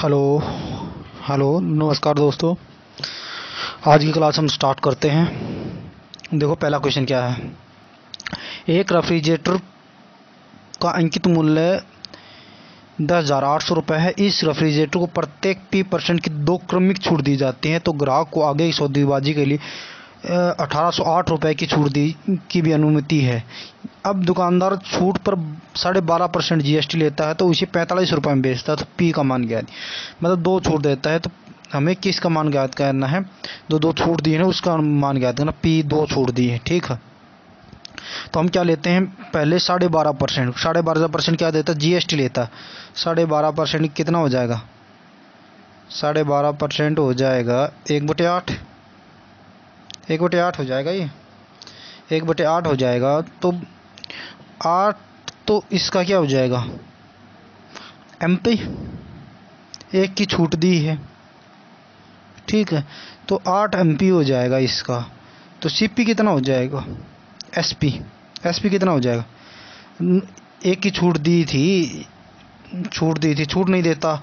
Hello hello नमस्कार दोस्तों। आज की क्लास हम स्टार्ट करते हैं। देखो पहला क्वेश्चन क्या है। एक रेफ्रिजरेटर का अंकित मूल्य 10,800 रुपये है। इस रेफ्रिजरेटर को प्रत्येक P% की 2 क्रमिक छूट दी जाती है, तो ग्राहक को आगे की सौदेबाजी के लिए 1808 रुपये की छूट की भी अनुमति है। अब दुकानदार छूट पर 12.5% GST लेता है, तो इसे 45 रुपये में बेचता है। तो P का मान ज्ञात, मतलब 2 छूट देता है, तो हमें किसका मान ज्ञात करना है। जो 2 छूट दी है ना उसका मान ज्ञात करना। P 2 छूट दी है, ठीक है। तो हम क्या लेते हैं, पहले 12.5%। 12.5% क्या देता है, GST लेता है। 12.5% कितना हो जाएगा, 12.5% हो जाएगा 1/8। 1/8 हो जाएगा, ये 1/8 हो जाएगा। तो 8, तो इसका क्या हो जाएगा, MP 1 की छूट दी है, ठीक है। तो 8 MP हो जाएगा इसका। तो CP कितना हो जाएगा, SP कितना हो जाएगा। 1 की छूट दी थी, छूट नहीं देता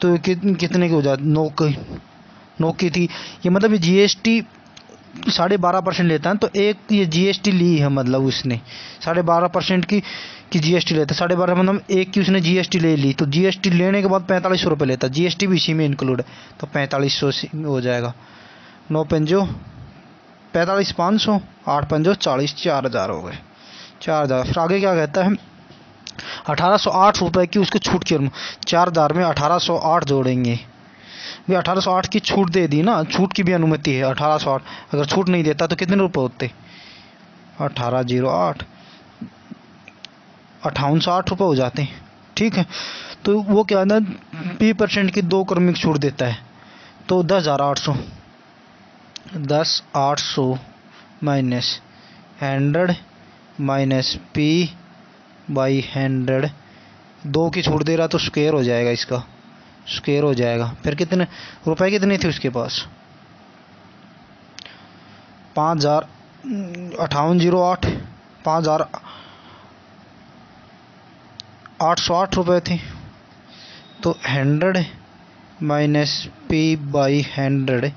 तो कितने की हो जाती, 9 की थी। ये मतलब GST 12.5% लेता है, तो एक ये GST ली है, मतलब उसने 12.5% की GST लेता है। 12.5 मतलब 1 की उसने GST ले ली, तो GST लेने के बाद 45 रुपये लेता है। GST भी इसी में इंक्लूड है, तो 4500 हो जाएगा। 9 पंजो 45, 500, 8 पंजो 40, 4000 हो गए, 4000। फिर आगे क्या कहता है, 1808 रुपये की उसको छूट की 4000 में 1808 जोड़ेंगे। भाई 1808 की छूट दे दी ना, छूट की भी अनुमति है 1808। अगर छूट नहीं देता तो कितने रुपए होते, 1808 5808 रुपये हो जाते हैं, ठीक है। तो वो क्या है, P% की 2 क्रमिक छूट देता है, तो 10,800 माइनस 100 माइनस P/100। 2 की छूट दे रहा तो स्क्वायर हो जाएगा, इसका स्क्वायर हो जाएगा। फिर कितने रुपए कितने थे उसके पास, 5000 5808 5808 रुपये थे। तो 100 माइनस P/100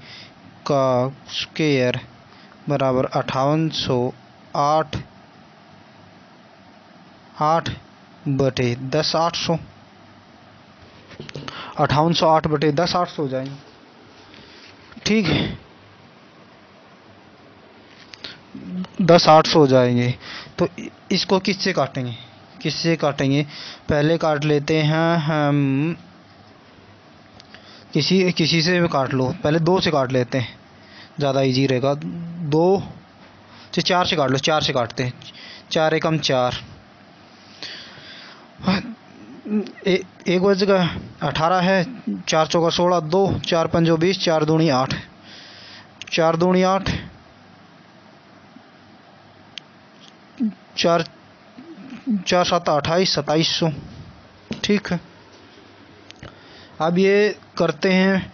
का स्क्वायर बराबर 5808 8/10,800। 5808/10,800 हो जाएंगे, ठीक है। 10,800 हो जाएंगे। तो इसको किससे काटेंगे, पहले काट लेते हैं हम, किसी से भी काट लो, पहले 2 से काट लेते हैं, ज़्यादा इजी रहेगा। 2 से 4 से काट लो, 4 से काटते हैं। 4 एकम 4, एक बजेगा 18 है, 4 चौका 16, 2 4 पंजो 20, 4 दूनी 8, 4 दूनी 8, 4 7 28, 2700, ठीक है। अब ये करते हैं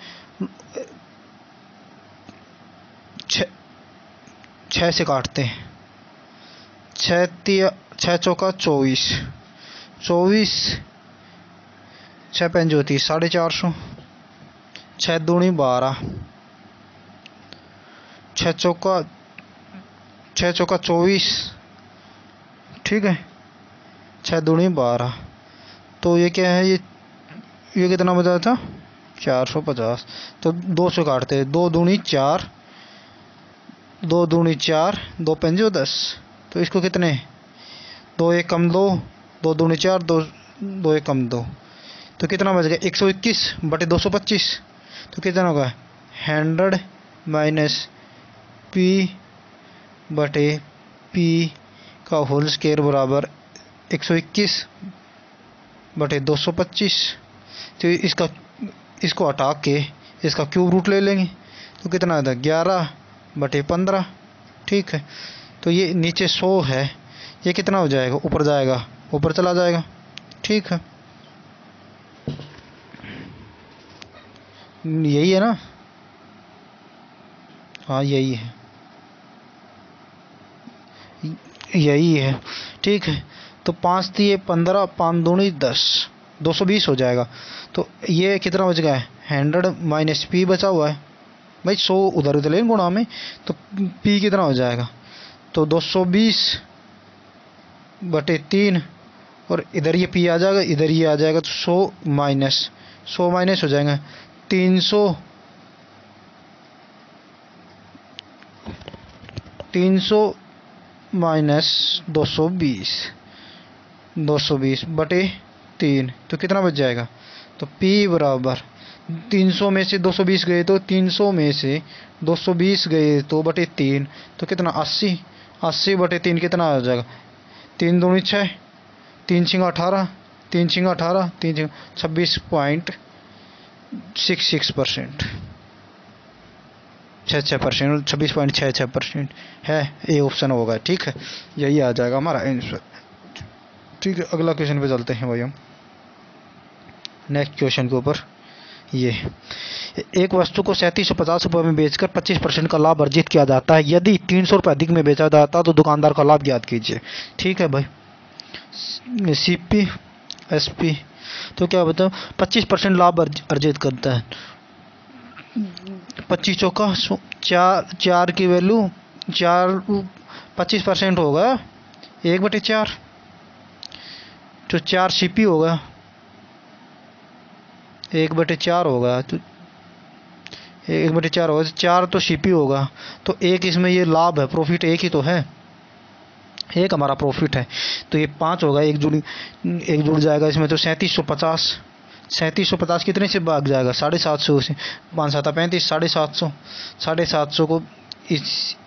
6 से काटते हैं। 6 चौका 24, 6 पंजो 30, 450, 6 दूनी 12, 6 चौका 24, ठीक है। 6 दूनी 12, तो ये क्या है, ये कितना बचा था, 450। तो 2 से काटते हैं, 2 दूनी 4, 2 दूनी 4, 2 पंजो 10। तो इसको कितने, 2 एक कम 2, 2 दूनी 4, 2 एक कम 2, तो कितना बच गया, 121/225। तो कितना होगा, 100 माइनस P/P का होल स्क्वायर बराबर 121/225। तो इसको हटा के इसका क्यूब रूट ले लेंगे, तो कितना आता है, 11/15, ठीक है। तो ये नीचे 100 है, ये कितना हो जाएगा, ऊपर जाएगा, ऊपर चला जाएगा, ठीक है। यही है ना, हाँ यही है, ठीक है। तो 5 दिए 15, 5 दूनी 10, 220 हो जाएगा। तो ये कितना बच गया है, 100 माइनस पी बचा हुआ है भाई, 100 उधर उधर लेंगे गुणा में, तो पी कितना हो जाएगा, तो 220/3, और इधर ये पी आ जाएगा, इधर ये आ जाएगा, तो 100 माइनस हो जाएगा 300 माइनस 220/3, तो कितना बच जाएगा, तो P बराबर 300 में से 220 गए तो 300 में से 220 गए तो बटे 3, तो कितना 80/3 कितना आ जाएगा, 3 दूनी 6, 3 छिंगा 18, 3 छिंगा 18, 3 छिंगा 26.66%, 66%, 26.66% है, ये ऑप्शन होगा। ठीक है, यही आ जाएगा हमारा आंसर। ठीक है, अगला क्वेश्चन पे चलते हैं भाई हम। नेक्स्ट क्वेश्चन के ऊपर, ये एक वस्तु को 3750 रुपये में बेचकर 25% का लाभ अर्जित किया जाता है। यदि 300 रुपये अधिक में बेचा जाता तो दुकानदार का लाभ ज्ञात कीजिए। ठीक है भाई, CP SP, तो क्या बताओ, 25% लाभ अर्जित करता है। 25 चौका 4 की वैल्यू 25% होगा 1/4, तो 4 CP होगा, 1/4 होगा, तो 1/4 होगा, 4 तो CP होगा, तो एक इसमें ये लाभ है, प्रॉफिट एक ही तो है, एक हमारा प्रॉफिट है, तो ये 5 होगा, एक जुड़ जाएगा इसमें, तो 3750 कितने से भाग जाएगा, 750 से, 5 7 35, 750 को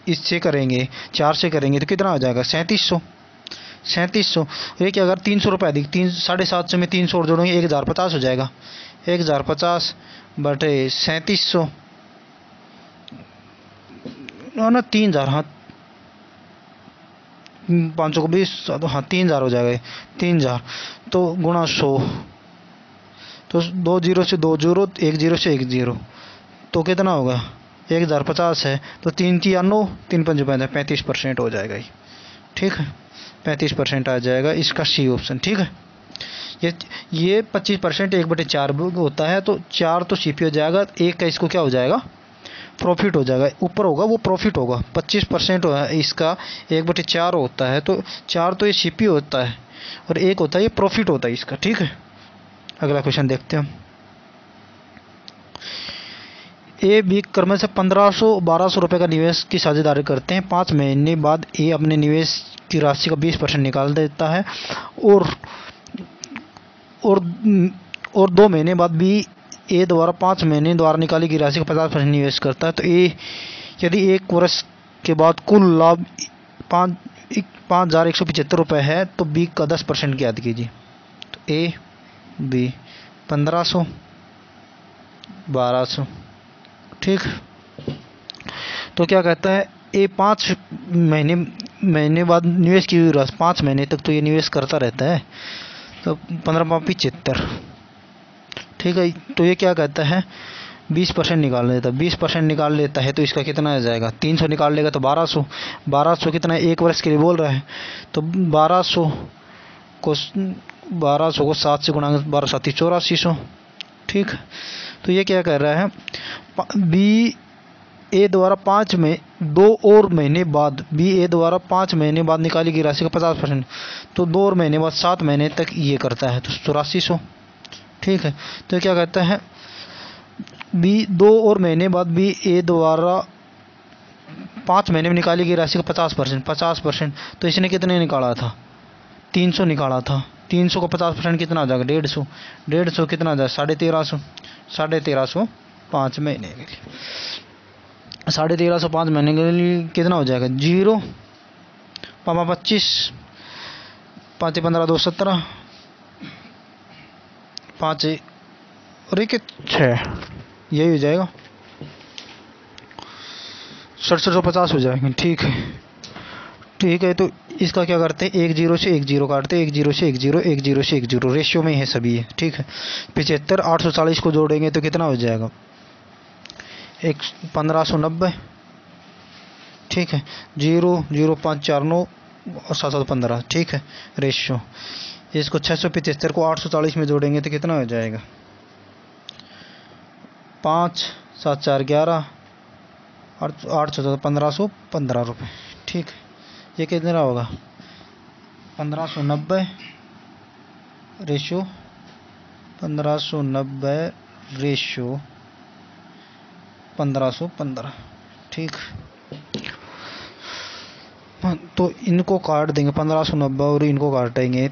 इससे करेंगे, 4 से करेंगे तो कितना हो जाएगा, 3700। ये क्या, अगर 300 रुपये अधिक 750 में 300 और जोड़ेंगे 1050 हो जाएगा, 1050/3700 ना 3000, हाँ 500 को 20, हाँ 3000 हो जाएगा, 3000 तो गुणा 100, तो 2 0 से 2 0, 1 0 से 1 0, तो कितना होगा, 1050 है, तो 3 3 9, 3 5 35% हो जाएगा ये। ठीक है, 35% आ जाएगा इसका C ऑप्शन। ठीक है, ये 25% 1/4 होता है, तो 4 तो CP हो जाएगा, एक का इसको क्या हो जाएगा, प्रॉफिट हो जाएगा, ऊपर होगा वो प्रॉफिट होगा, 25% होगा इसका, 1/4 होता है, तो 4 तो ये CP होता है और एक होता है ये प्रॉफिट होता है इसका। ठीक है, अगला क्वेश्चन देखते हैं हम। A B क्रम से 1500-1200 रुपये का निवेश की साझेदारी करते हैं। 5 महीने बाद A अपने निवेश की राशि का 20% निकाल देता है और 2 महीने बाद B A द्वारा 5 महीने द्वारा निकाली गई राशि का 50% निवेश करता है। तो A यदि 1 वर्ष के बाद कुल लाभ 5175 रुपये है तो B का 10% ज्ञात कीजिए। तो A B 1500 1200। ठीक, तो क्या कहता है, A 5 महीने बाद निवेश की हुई राशि, 5 महीने तक तो ये निवेश करता रहता है, तो 15/75। ठीक है, तो ये क्या कहता है, 20% निकाल लेता है, 20% निकाल लेता है तो इसका कितना आ जाएगा, 300 निकाल लेगा तो 1200 कितना, 1 वर्ष के लिए बोल रहा है, तो 1200 को 7 से गुणा 12 7 8400। ठीक, तो ये क्या कर रहा है, B A द्वारा 2 और महीने बाद B A द्वारा 5 महीने बाद निकाली गई राशि का 50%, तो 2 और महीने बाद 7 महीने तक ये करता है, तो 8400। ठीक है, तो क्या कहता है, 2 और महीने बाद B A द्वारा 5 महीने में निकाली गई राशि का 50%, तो इसने कितने निकाला था, 300 निकाला था, 300 को 50% कितना आ जाएगा, 150 कितना आ जाएगा, 1350 5 महीने के लिए, 1350 5 महीने के लिए कितना हो जाएगा, 0 5 25 5 15 2 17 5 और 1 6, यही हो जाएगा, 6750 हो जाएंगे। ठीक है, तो इसका क्या करते हैं, 1 0 से 1 0 काटते हैं, 1 0 से 1 0, 1 0 से 1 0 रेशियो में है सभी है। ठीक है, 75 840 को जोड़ेंगे तो कितना हो जाएगा, 1590। ठीक है, 0 0 5 4 9 और 7 7 15। ठीक है, रेशियो इसको 675 को 840 में जोड़ेंगे तो कितना हो जाएगा? 5 7 4 11 और 814 1515 रुपये। ठीक, ये कितना होगा? 1590 रेशो 1515। ठीक, तो इनको काट देंगे 1590 और इनको काटेंगे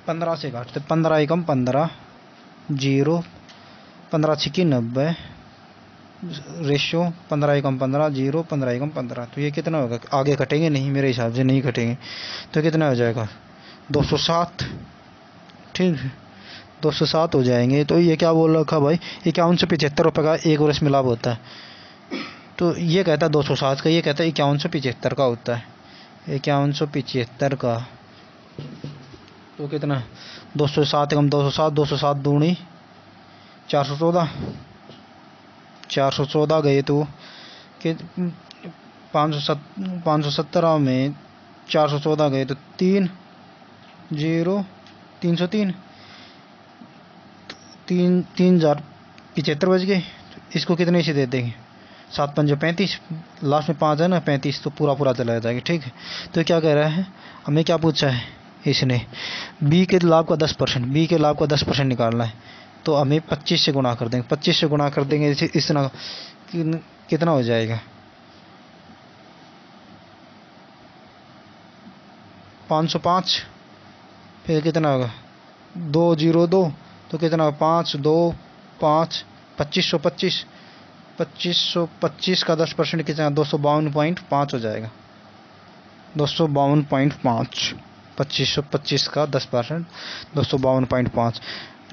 15 से काटते 15 एकम 15 0 15 छिकी 90 रेशो 15 एकम 15 0 15 एकम 15। तो ये कितना होगा? आगे कटेंगे नहीं, मेरे हिसाब से नहीं कटेंगे। तो कितना हो जाएगा? 207। ठीक, 207 हो जाएंगे। तो ये क्या बोल रखा भाई? 5175 रुपये का एक वर्ष में लाभ होता है। तो ये कहता है 207 का, ये कहता है 5175 का होता है। 5175 का तो कितना? 207 एकम 207 207 दूनी 414 414 गए तो कि 517 में 414 गए तो 3 0 303 3075 बज गए। इसको कितने से दे देंगे? 7 5 35, लास्ट में 5 है ना, 35 तो पूरा चला जाएगा। ठीक है, तो क्या कह रहा है? हमें क्या पूछा है इसने? बी के लाभ का 10%, बी के लाभ का 10% निकालना है। तो हमें 25 से गुणा कर देंगे, 25 से गुणा कर देंगे इस तरह कितना हो जाएगा? 505। फिर कितना होगा? 202 तो कितना होगा? 5 2 5 2525 2525 का 10% कितना? 252.5 हो जाएगा। 252.5 2525 का 10% 252.5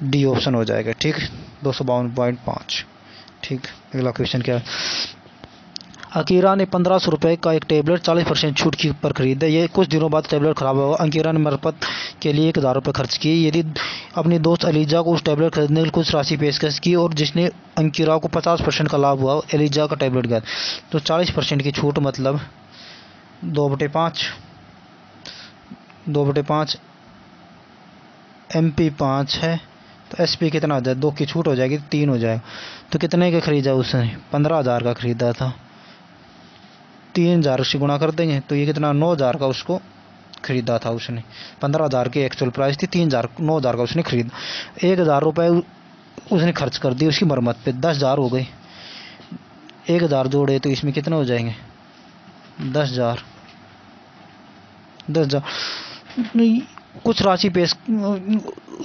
डी ऑप्शन हो जाएगा। ठीक, 252.5। ठीक, अगला क्वेश्चन क्या है? अकीरा ने 1500 रुपये का एक टेबलेट 40% छूट की पर खरीदा। ये कुछ दिनों बाद टेबलेट खराब हुआ। अकीरा ने मरम्मत के लिए 1000 रुपये खर्च किए। यदि अपनी दोस्त एलिजा को उस टेबलेट खरीदने के लिए कुछ राशि पेशकश की और जिसने अकीरा को 50% का लाभ हुआ, एलिजा का टेबलेट गया, तो 40% की छूट मतलब 2/5 2/5 MP 5 है तो SP कितना हो जाए? 2 की छूट हो जाएगी, 3 हो जाएगा। तो कितने का खरीदा उसने? 15,000 का खरीदा था। 3000 से गुणा कर देंगे तो ये कितना? 9,000 का उसको खरीदा था उसने। 15,000 की एक्चुअल प्राइस थी, 9,000 का उसने खरीदा। 1,000 रुपये उसने खर्च कर दिए उसकी मरम्मत पे, 10,000 हो गए। 1,000 जोड़े तो इसमें कितने हो जाएंगे? 10,000 कुछ राशि पेश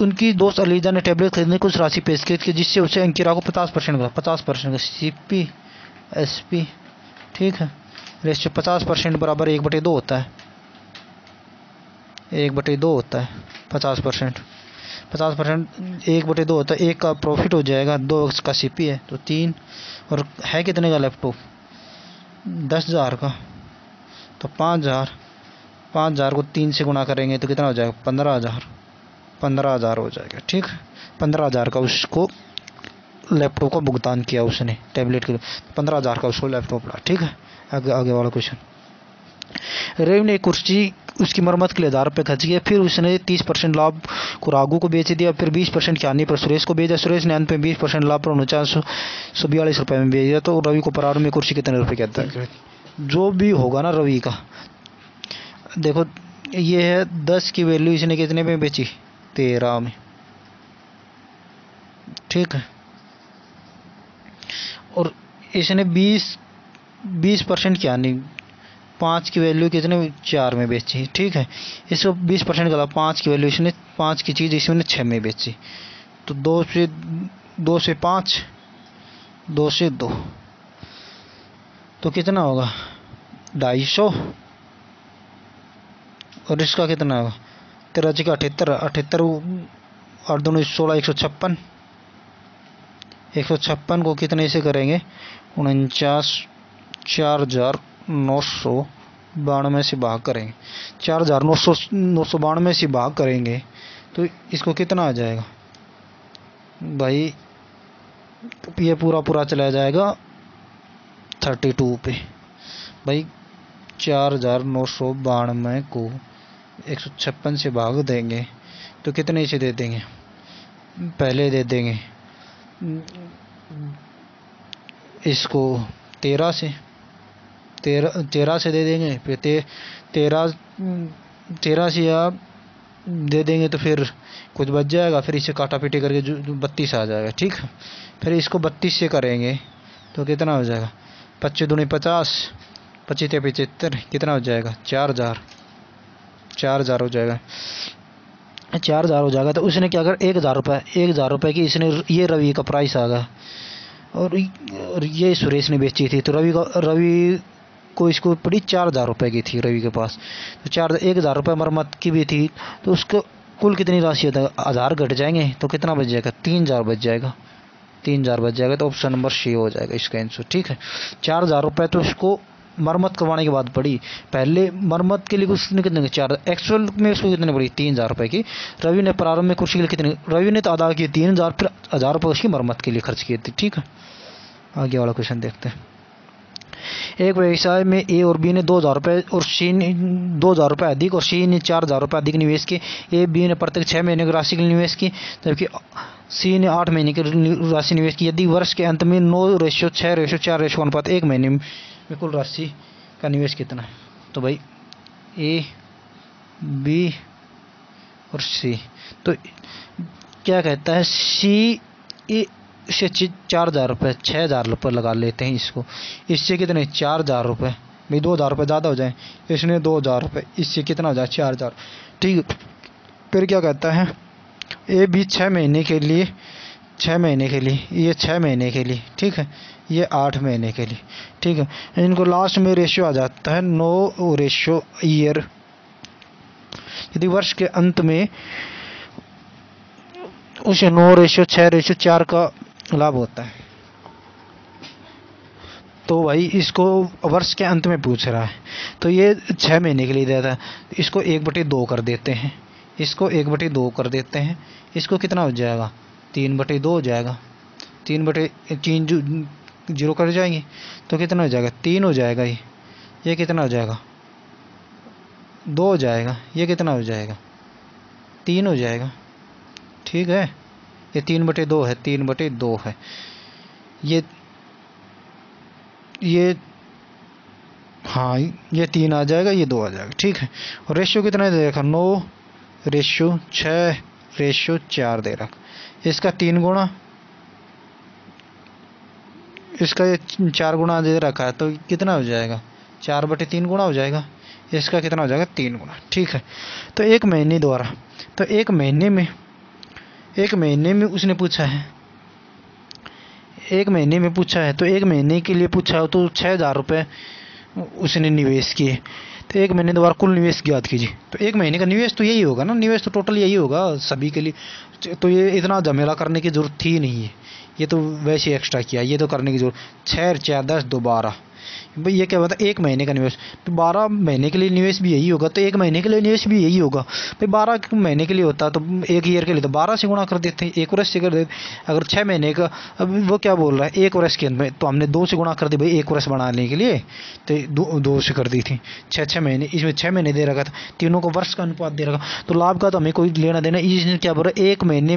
उनकी दोस्त अलीजा ने टेबलेट खरीदने कुछ राशि पेश की जिससे उसे अंकिरा को 50% का CP SP। ठीक है, रेशियो 50% बराबर 1/2 होता है। 1/2 होता है 50%। 1/2 होता है। 1 का प्रॉफिट हो जाएगा, 2 का CP है तो 3। और है कितने का लैपटॉप? 10,000 का। तो 5,000 को 3 से गुणा करेंगे तो कितना हो जाएगा? 15,000 हो जाएगा। ठीक, 15,000 का उसको लैपटॉप का भुगतान किया उसने टैबलेट के लिए, 15,000 का उसको लैपटॉप ला। ठीक है, आगे वाला क्वेश्चन। रेव ने एक कुर्सी उसकी मरम्मत के लिए 1,000 रुपये खर्च किया। फिर उसने 30% लाभ को राघु को बेच दिया। फिर 20% की हानि पर सुरेश को बेचा। सुरेश ने अंत में 20% लाभ पर 4942 रुपये में बेच दिया। तो रवि को प्रारंभ में कुर्सी कितने रुपये कहता है? जो भी होगा ना रवि का, देखो ये है 10 की वैल्यू इसने कितने में बेची? 13 में। ठीक है, और इसने 20% की हानि, 5 की वैल्यू कितने? 4 में बेची। ठीक है, इसको 20% का 5 की वैल्यू इसने 5 की चीज़ इसने 6 में बेची। तो 2 से 5 2 से 2 तो कितना होगा? 250। और इसका कितना होगा? 13 का 78 और दोनों 16 156। 156 को कितने से करेंगे? 4,992 से भाग करेंगे। 4,992 से भाग करेंगे तो इसको कितना आ जाएगा भाई? ये पूरा चला जाएगा 32 पे भाई। 4,992 को 156 से भाग देंगे तो कितने से दे देंगे, पहले दे देंगे इसको 13 से, 13 से दे देंगे, फिर 13 से या दे देंगे तो फिर कुछ बच जाएगा, फिर इसे काटा पीटी करके जो 32 आ जाएगा। ठीक, फिर इसको 32 से करेंगे तो कितना हो जाएगा, 25 दूनी 50, 25 या 75 कितना हो जाएगा, 4000 हो जाएगा। 4000 हो जाएगा तो उसने क्या कर 1000 रुपये की इसने ये रवि का प्राइस आ गया और ये सुरेश ने बेची थी, तो रवि को इसको पड़ी 4000 रुपये की थी रवि के पास, तो 1000 रुपये मरम्मत की भी थी, तो उसको कुल कितनी राशि होता है, 1000 घट जाएंगे तो कितना बच जाएगा, 3000 बच जाएगा। 3000 बच जाएगा तो ऑप्शन नंबर सी हो जाएगा इसका आंसर। ठीक है, 4000 रुपये तो इसको मरम्मत करवाने के बाद पड़ी, पहले मरम्मत के लिए उसने कितने, 4 एक्चुअल में उसको कितने पड़ी, 3000 रुपये की। रवि ने प्रारंभ में कुर्सी के लिए कितने, रवि ने तो अदा किए 3000, फिर 1000 रुपये उसकी मरम्मत के लिए खर्च किए थे। ठीक है, आगे वाला क्वेश्चन देखते हैं। एक व्यवसाय में ए और बी ने 2000 रुपये और सी ने 2000 रुपये अधिक और सी ने 4000 रुपये अधिक निवेश किए। ए बी ने प्रत्येक 6 महीने की राशि के लिए निवेश की, जबकि सी ने 8 महीने की राशि निवेश की। यदि वर्ष के अंत में 9:6:4 अनुपात 1 महीने में कुल राशि का निवेश कितना है, तो भाई ए बी और सी, तो क्या कहता है, सी से 4000 रुपये 6000 रुपये लगा लेते हैं इसको, इससे कितने 4000 रुपये, भाई 2000 रुपये ज़्यादा हो जाए, इसने 2000 रुपये, इससे कितना हो जाए 4000। ठीक, फिर क्या कहता है, ए बी 6 महीने के लिए, ये 6 महीने के लिए, ठीक है, ये 8 महीने के लिए। ठीक है, इनको लास्ट में रेशियो आ जाता है 9:ईयर। यदि वर्ष के अंत में उसे 9:6:4 का लाभ होता है, तो भाई इसको वर्ष के अंत में पूछ रहा है, तो ये 6 महीने के लिए देता है, इसको 1/2 कर देते हैं, इसको 1/2 कर देते हैं, इसको कितना हो जाएगा, 3/2 हो जाएगा, 3 जीरो कर जाएंगे तो कितना हो जाएगा, 3 हो जाएगा। ये कितना हो जाएगा, 2 हो जाएगा, ये कितना हो जाएगा, 3 हो जाएगा। ठीक है, ये 3/2 है, 3/2 है, ये हाँ ये 3 आ जाएगा, ये 2 आ जाएगा। ठीक है, और रेशियो कितना दे रखा, 9:6:4 दे रखा, इसका 3 गुणा, इसका ये 4 गुणा दे रखा है, तो कितना हो जाएगा, 4/3 गुणा हो जाएगा, इसका कितना हो जाएगा, 3 गुणा। ठीक है, तो 1 महीने द्वारा, तो 1 महीने में उसने पूछा है, 1 महीने में पूछा है, तो 1 महीने के लिए पूछा हो तो 6000 रुपये उसने निवेश किए, तो 1 महीने द्वारा कुल निवेश ज्ञात कीजिए। तो 1 महीने का निवेश तो यही होगा ना, निवेश तो टोटल यही होगा सभी के लिए, तो ये इतना झमेला करने की जरूरत थी नहीं है, ये तो वैसे एक्स्ट्रा किया, ये तो करने की जरूरत, 6 और 4 10 2 12, भाई ये क्या होता है 1 महीने का निवेश, तो 12 महीने के लिए निवेश भी यही होगा, तो 1 महीने के लिए निवेश भी यही होगा। भाई 12 महीने के लिए होता तो 1 ईयर के लिए तो 12 से गुणा कर देते हैं, 1 वर्ष से कर देते। अगर 6 महीने का, अब वो क्या बोल रहा है 1 वर्ष के अंदर में, तो हमने 2 से गुणा कर दी भाई 1 वर्ष बनाने के लिए, तो 2 से कर दी थी। 6 महीने, इसमें 6 महीने दे रखा था, तीनों को वर्ष का अनुपात दे रखा, तो लाभ का तो हमें कोई लेना देना, इसने क्या बोल रहा है 1 महीने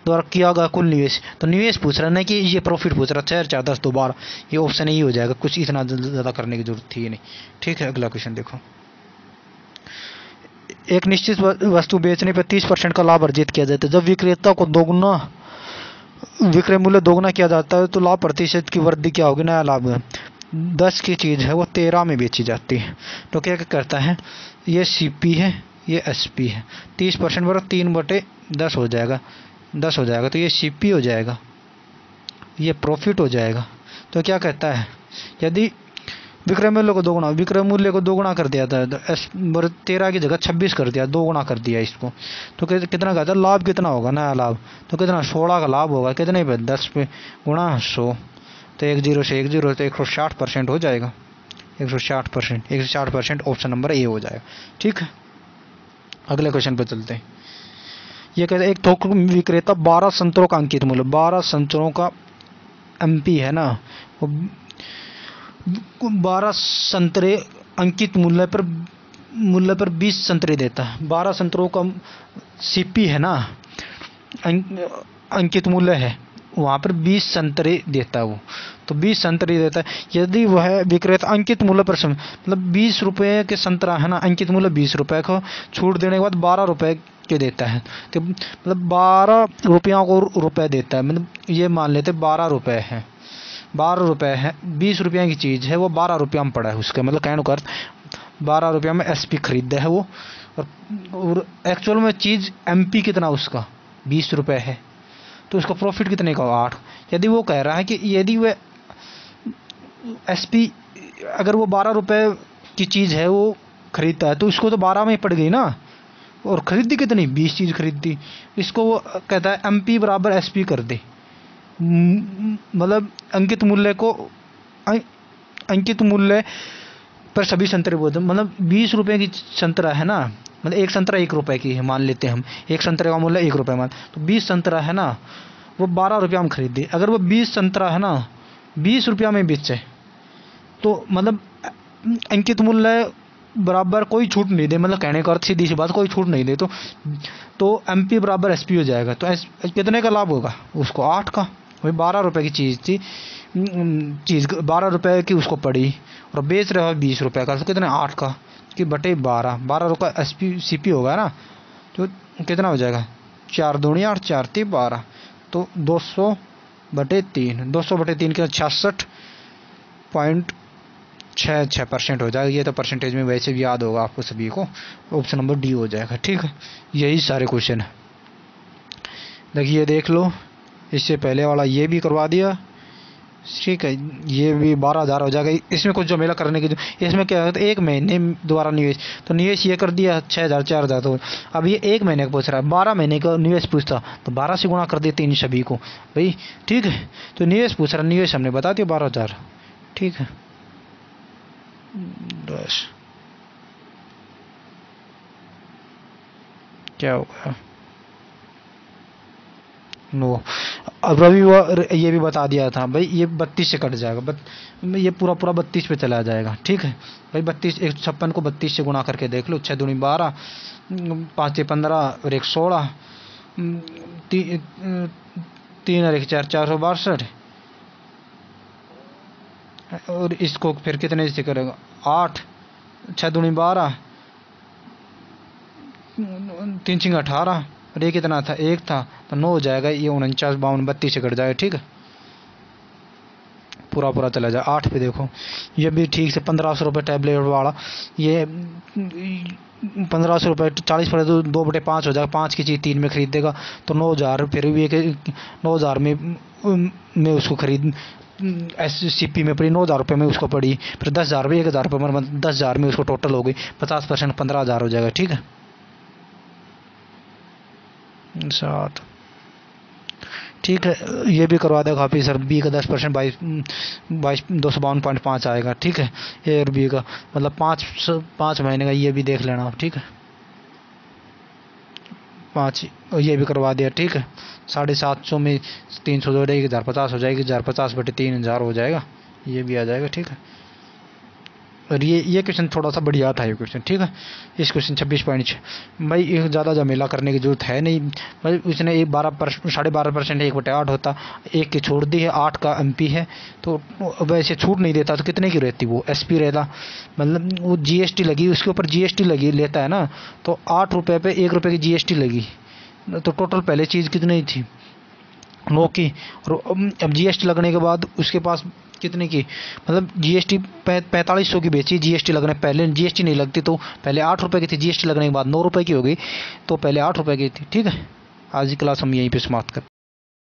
द्वारा किया गया कुल निवेश, तो निवेश पूछ रहा है ना कि ये प्रॉफिट पूछ रहा है, 6 4 10 2 12, ये ऑप्शन ही हो जाएगा, कुछ इतना ज़्यादा करने की जरूरत थी नहीं। ठीक है, अगला क्वेश्चन देखो। एक निश्चित वस्तु बेचने पर 30% का लाभ अर्जित किया जाता है। जब विक्रेता को विक्रय मूल्य दोगुना किया जाता है तो लाभ प्रतिशत की वृद्धि क्या होगी, नया लाभ 10 की चीज है वो 13 में बेची जाती है, तो क्या करता है, ये सीपी है, ये एसपी है, 30% बराबर 3/10 हो जाएगा, 10 हो जाएगा, तो ये सीपी हो जाएगा, ये प्रॉफिट हो जाएगा। तो क्या कहता है, यदि विक्रय मूल्य को दोगुना कर दिया था, तो 13 की जगह 26 कर दिया, 2 गुना कर दिया इसको, तो कितना कहता है, लाभ कितना होगा, नया लाभ तो कितना 16 का लाभ होगा, कितने पे 10 पे गुणा 100, तो 10 से 10 तो 160% हो जाएगा, 160% ऑप्शन नंबर ए हो जाएगा। ठीक है, अगले क्वेश्चन पे चलते हैं। ये कहते हैं एक थोक विक्रेता 12 संतरों का अंकित मूल्य, 12 संतरों का एमपी है ना, 12 संतरे अंकित मूल्य पर मूल्य पर 20 संतरे देता है। 12 संतरों का सीपी है ना, अंकित मूल्य है, वहाँ पर 20 संतरे देता है वो, तो 20 संतरे देता है। यदि वह विक्रेता अंकित मूल्य पर मतलब 20 रुपये के संतरा है ना, अंकित मूल्य 20 रुपये को छूट देने के बाद 12 रुपये के देता है, तो मतलब 12 रुपयों को रुपये देता है। मतलब ये मान लेते 12 रुपये है, 12 रुपये है, 20 रुपये की चीज़ है, वो 12 रुपया में पड़ा है उसका, मतलब कहने का अर्थ 12 रुपया में एसपी खरीदा है वो, और एक्चुअल में चीज़ एमपी कितना उसका 20 रुपये है, तो उसका प्रॉफिट कितने का 8। यदि वो कह रहा है कि यदि वह एसपी अगर वो 12 रुपये की चीज़ है वो खरीदता है, तो इसको तो 12 में ही पड़ गई ना, और खरीदी कितनी 20 चीज़ खरीदी। इसको वो कहता है एमपी बराबर एसपी कर दे, मतलब अंकित मूल्य को अंकित मूल्य पर सभी संतरे बोलते हैं। मतलब 20 रुपये की संतरा है ना, मतलब एक संतरा 1 रुपये की है मान लेते हैं हम, एक संतरे का मूल्य 1 रुपये मान, तो 20 संतरा है ना, वो 12 रुपया में खरीदे। अगर वो 20 संतरा है ना 20 रुपया में बेचे, तो मतलब अंकित मूल्य बराबर कोई छूट नहीं दे, मतलब कहने का अर्थ सीधी सी बात कोई छूट नहीं दे, तो एमपी बराबर एसपी हो जाएगा। तो कितने का लाभ होगा उसको 8 का। वही 12 रुपये की चीज़ थी, चीज़ 12 रुपये की उसको पड़ी, और बेच रहे हो 20 रुपये का, तो कितने 8 का कि बटे 12 रुपये एसपी सीपी होगा ना, तो कितना हो जाएगा 4 दूनी 8 4 3 12, तो 200/3 200/3 के 66.66% हो जाएगा। ये तो परसेंटेज में वैसे भी याद होगा आपको सभी को, ऑप्शन नंबर डी हो जाएगा। ठीक है, यही सारे क्वेश्चन है। देखिए देख लो, इससे पहले वाला ये भी करवा दिया, ठीक है, ये भी 12,000 हो जाएगा। इसमें कुछ जो मेला करने की, इसमें क्या होता है 1 महीने द्वारा निवेश, तो निवेश ये कर दिया 6,000 4,000, तो अब ये 1 महीने का पूछ रहा है, 12 महीने का निवेश पूछता तो 12 से गुणा कर देते इन सभी को भाई। ठीक है, तो निवेश पूछ रहा, निवेश हमने बता दिया 12,000। ठीक है, बस क्या होगा नो। अब रविवार ये भी बता दिया था भाई, ये 32 से कट जाएगा, ये पूरा 32 पे चला जाएगा। ठीक है भाई, 32 156 को 32 से गुणा करके देख लो, 6 दूनी 12, 5 15 और 1 16, 3 और 1 4 462, और इसको फिर कितने से करेगा 8, 6 दूनी 12, 3 6 18, और ये कितना था 1 था, तो 9 हो जाएगा। ये 49 52 32 से कट जाएगा। ठीक है, पूरा चला जाए 8 पे। देखो ये भी ठीक से 1500 रुपये टैबलेट वाला, ये 1500 रुपये 40% तो 2/5 हो जाएगा। 5 की चीज़ 3 में खरीद देगा तो 9,000, फिर भी 9,000 में उसको खरीद SCP में पड़ी, 9,000 रुपये में उसको पड़ी, फिर 10,000 रुपये 1,000 रुपये मतलब 10,000 में उसको टोटल हो गई, 50% 15,000 हो जाएगा। ठीक है, 7। ठीक है, ये भी करवा देगा काफ़ी सर। बी का 10% 252.5 आएगा। ठीक है, ए और बी का मतलब 5 महीने का, ये भी देख लेना आप। ठीक है, 5 ये भी करवा दिया। ठीक है, 750 में 300 जोड़ेगी 1,050 हो जाएगी, 1,050/3,000 हो जाएगा, ये भी आ जाएगा। ठीक है, और ये क्वेश्चन थोड़ा सा बढ़िया था ये क्वेश्चन। ठीक है, इस क्वेश्चन 26.6 भाई ये ज़्यादा झमेला करने की जरूरत है नहीं भाई। उसने 12.5% 1/8 होता, 1 की छोड़ दी है, 8 का एमपी है, तो वैसे छूट नहीं देता तो कितने की रहती वो एसपी रहता, मतलब वो जीएसटी लगी उसके ऊपर, जीएसटी लगी लेता है ना, तो 8 रुपये पे 1 रुपये की जीएसटी लगी, तो टोटल पहले चीज़ कितनी थी 9 की, और अब जीएसटी लगने के बाद उसके पास कितने की, मतलब जीएसटी 4500 की बेची, जीएसटी लगने पहले जीएसटी नहीं लगती, तो पहले 8 रुपये की थी, जीएसटी लगने के बाद 9 रुपये की हो गई, तो पहले 8 रुपये की थी। ठीक है, आज की क्लास हम यहीं पे समाप्त करते हैं।